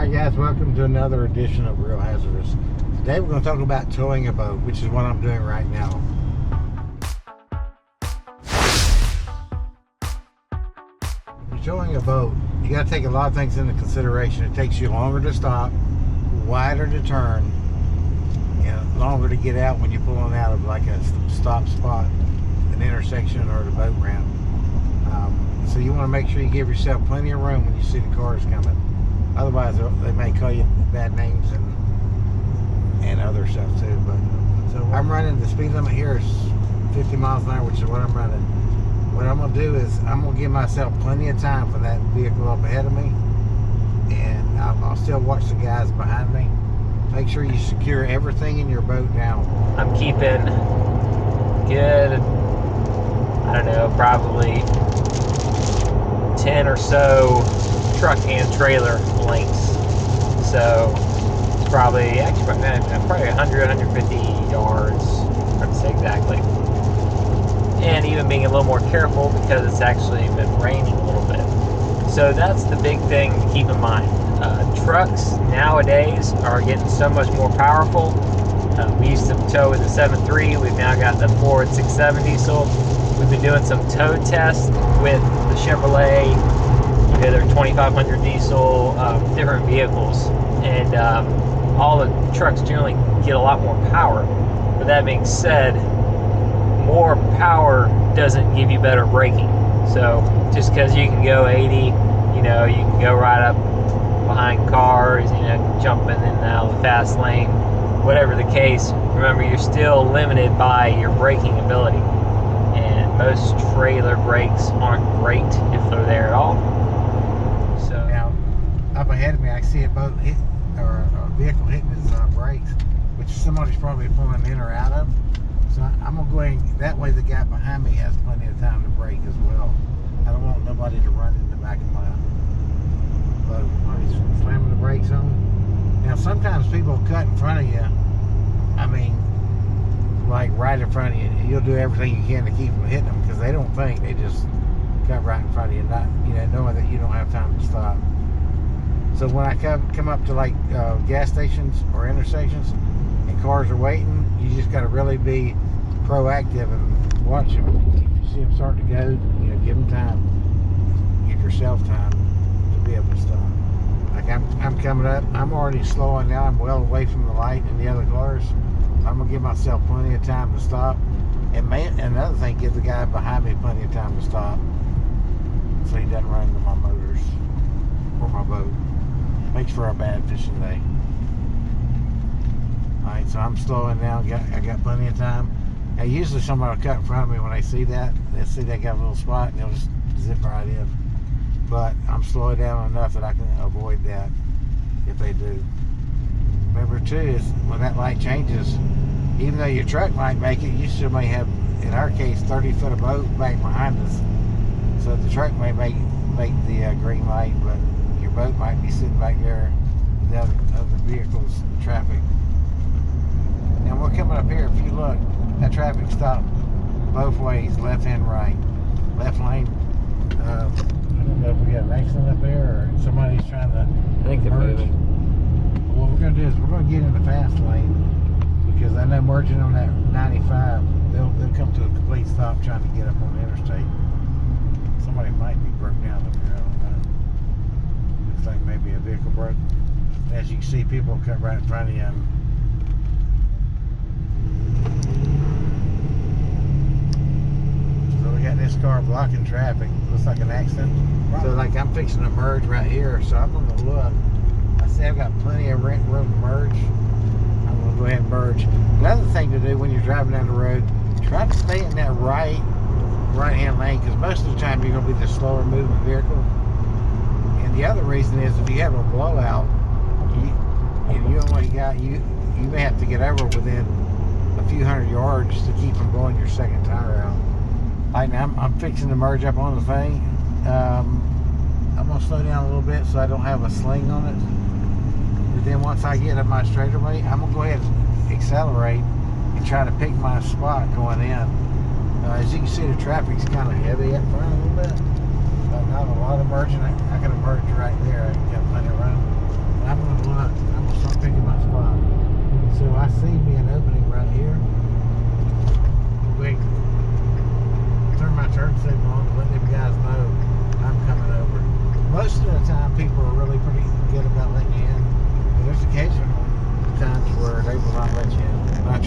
Hi guys, welcome to another edition of Real Hazardous. Today we're going to talk about towing a boat, which is what I'm doing right now. When you're towing a boat, you got to take a lot of things into consideration. It takes you longer to stop, wider to turn, and longer to get out when you're pulling out of like a stop spot, an intersection, or the boat ramp. So you want to make sure you give yourself plenty of room when you see the cars coming. Otherwise, they may call you bad names and other stuff too. But so I'm running, the speed limit here is 50 miles an hour, which is what I'm running. What I'm going to do is I'm going to give myself plenty of time for that vehicle up ahead of me, and I'll still watch the guys behind me. Make sure you secure everything in your boat down. I'm keeping good, I don't know, probably 10 or so truck and trailer lengths. So it's probably 100, 150 yards, hard to say exactly. And even being a little more careful because it's actually been raining a little bit. So that's the big thing to keep in mind. Trucks nowadays are getting so much more powerful. We used to tow with the 7.3. We've now got the Ford 670 diesel. We've been doing some tow tests with the Chevrolet, their 2500 diesel, different vehicles, and all the trucks generally get a lot more power. But that being said, more power doesn't give you better braking. So just because you can go 80, you can go right up behind cars, jumping in and out of the fast lane, whatever the case, remember you're still limited by your braking ability. And most trailer brakes aren't great if they're there at all. So now, up ahead of me, I see a boat hit, or a vehicle hitting his brakes, which somebody's probably pulling in or out of. So I'm gonna go in that way. The guy behind me has plenty of time to brake as well. I don't want nobody to run in the back of my boat. Oh, he's slamming the brakes on. Now, sometimes people cut in front of you. I mean, like right in front of you. You'll do everything you can to keep them hitting them because they don't think. They just cut right in front of you, not knowing that you don't have time to stop. So when I come up to like gas stations or intersections and cars are waiting, you just got to really be proactive and watch them. If you see them starting to go, give them time. Give yourself time to be able to stop. Like I'm coming up, I'm already slowing now. I'm well away from the light and the other cars. I'm gonna give myself plenty of time to stop, and another thing, give the guy behind me plenty of time to stop, so he doesn't run into my motors or my boat. Makes for a bad fishing day. All right, so I'm slowing down. I got plenty of time. Now, usually somebody will cut in front of me when they see that. They see they got a little spot, and they'll just zip right in. But I'm slowing down enough that I can avoid that if they do. Remember too, is when that light changes, even though your truck might make it, you still may have, in our case, 30 foot of boat back behind us. So the truck may make the green light, but your boat might be sitting back there with the other vehicles and traffic. Now we're coming up here. If you look, that traffic stopped both ways, left and right. Left lane. I don't know if we got an accident up there or somebody's trying to. I think they're moving. What we're going to do is we're going to get in the fast lane, because I know merging on that 95, they'll come to a complete stop trying to get up on the interstate. Somebody might be broke down up here, I don't know. Looks like maybe a vehicle broke. As you can see, people cut right in front of you. So we got this car blocking traffic. Looks like an accident. So like I'm fixing to merge right here, so I'm going to look. I see I've got plenty of room to merge. I'm going to go ahead and merge. Another thing to do when you're driving down the road, try to stay in that right-hand lane, because most of the time you're going to be the slower moving vehicle. And the other reason is if you have a blowout, you may have to get over within a few hundred yards to keep from blowing your second tire out. Right now I'm fixing to merge up on the thing. I'm going to slow down a little bit so I don't have a sling on it. But then once I get up my straightaway, I'm going to go ahead and accelerate and try to pick my spot going in. As you can see, the traffic's kind of heavy up front a little bit. But not a lot of merging. I could have merged right there. I got plenty of room. And I'm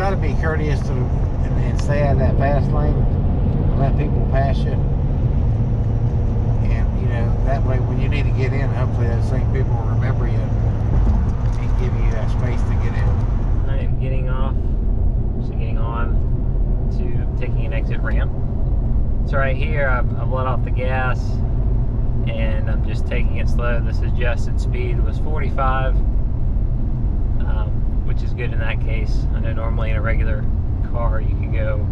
try to be courteous to and stay out of that fast lane. Let people pass you. And, you know, that way when you need to get in, hopefully those same people will remember you and give you that space to get in. I am getting off, actually getting on to taking an exit ramp. So right here, I've let off the gas and I'm just taking it slow. The suggested speed was 45, which is good in that case. I know normally in a regular car you can go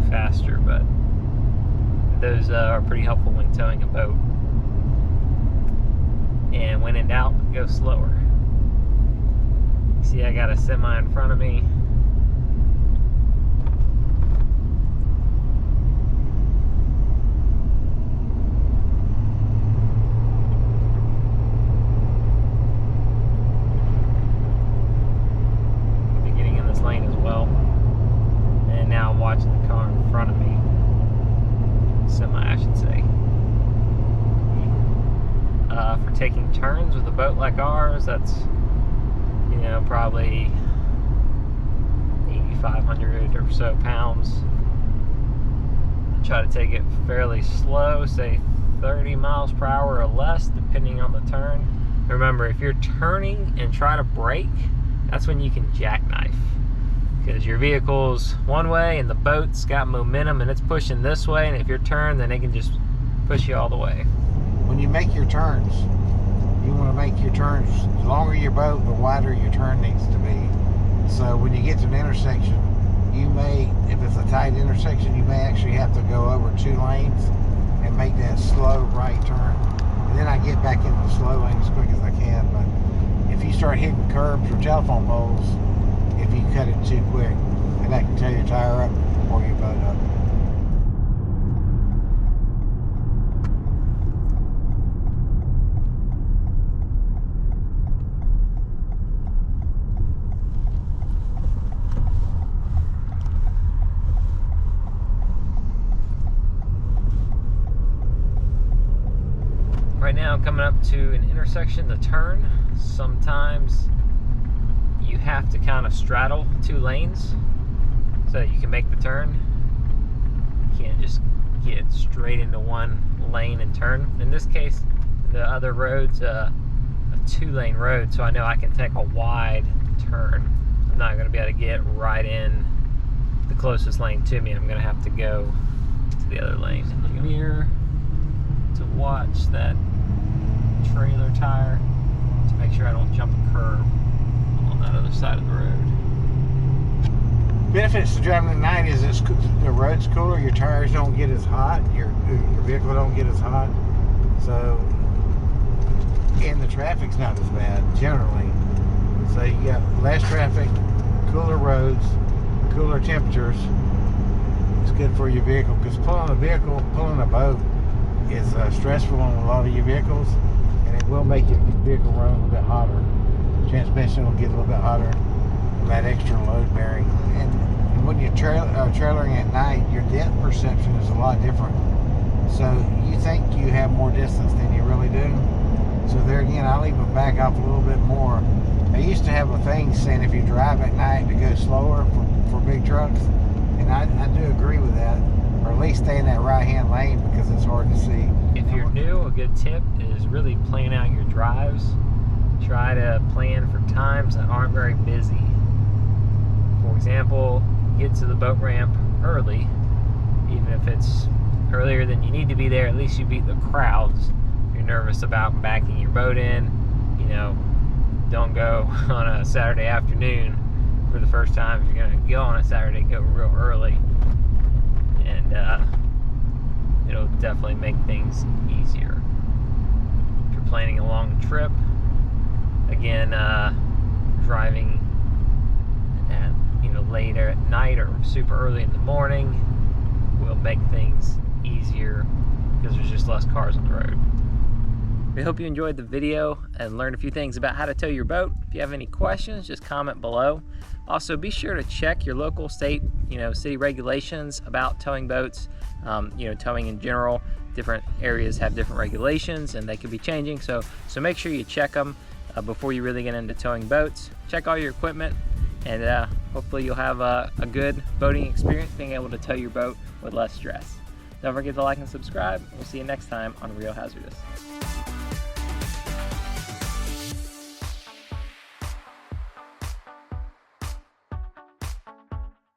faster, but those are pretty helpful when towing a boat. And when in doubt, go slower. See, I got a semi in front of me. I'll be getting in this lane as well. And now I'm watching the car in front of me. Semi, I should say. For taking turns with a boat like ours, that's, you know, probably 8,500 or so pounds. I try to take it fairly slow, say 30 miles per hour or less, depending on the turn. Remember, if you're turning and try to brake, that's when you can jackknife. Because your vehicle's one way and the boat's got momentum and it's pushing this way, and if you're turned, then it can just push you all the way. When you make your turns, you want to make your turns, the longer your boat, the wider your turn needs to be. So when you get to an intersection, you may, if it's a tight intersection, you may actually have to go over 2 lanes and make that slow right turn. And then I get back into the slow lane as quick as I can. But if you start hitting curbs or telephone poles, if you cut it too quick, and that can tear your tire up or your boat up. Right now I'm coming up to an intersection to turn. Sometimes you have to kind of straddle 2 lanes so that you can make the turn. You can't just get straight into one lane and turn. In this case, the other road's a 2-lane road, so I know I can take a wide turn. I'm not going to be able to get right in the closest lane to me. I'm going to have to go to the other lane. In the mirror to watch that trailer tire to make sure I don't jump a curb on that other side of the road. Benefits to driving at night is the road's cooler, your tires don't get as hot, your vehicle don't get as hot, so, and the traffic's not as bad generally. So you got less traffic, cooler roads, cooler temperatures. It's good for your vehicle, because pulling a boat is stressful on a lot of your vehicles, and it will make your vehicle run a little bit hotter. Transmission will get a little bit hotter from that extra load bearing. And when you're trailering at night, your depth perception is a lot different. So you think you have more distance than you really do. So there again, I'll even back off a little bit more. I used to have a thing saying if you drive at night to go slower for big trucks, and I do agree with that, or at least stay in that right-hand lane because it's hard to see. If you're new, a good tip is really plan out your drives. Try to plan for times that aren't very busy. For example, get to the boat ramp early, even if it's earlier than you need to be there. At least you beat the crowds. If you're nervous about backing your boat in, you know, don't go on a Saturday afternoon for the first time. If you're going to go on a Saturday, go real early, and it'll definitely make things easier. If you're planning a long trip, again, driving at, you know, later at night or super early in the morning will make things easier because there's just less cars on the road. We hope you enjoyed the video and learned a few things about how to tow your boat. If you have any questions, just comment below. Also, be sure to check your local state, city regulations about towing boats. Towing in general, different areas have different regulations and they could be changing. So make sure you check them before you really get into towing boats. Check all your equipment And hopefully you'll have a good boating experience, being able to tow your boat with less stress. Don't forget to like and subscribe. We'll see you next time on Real Hazardous.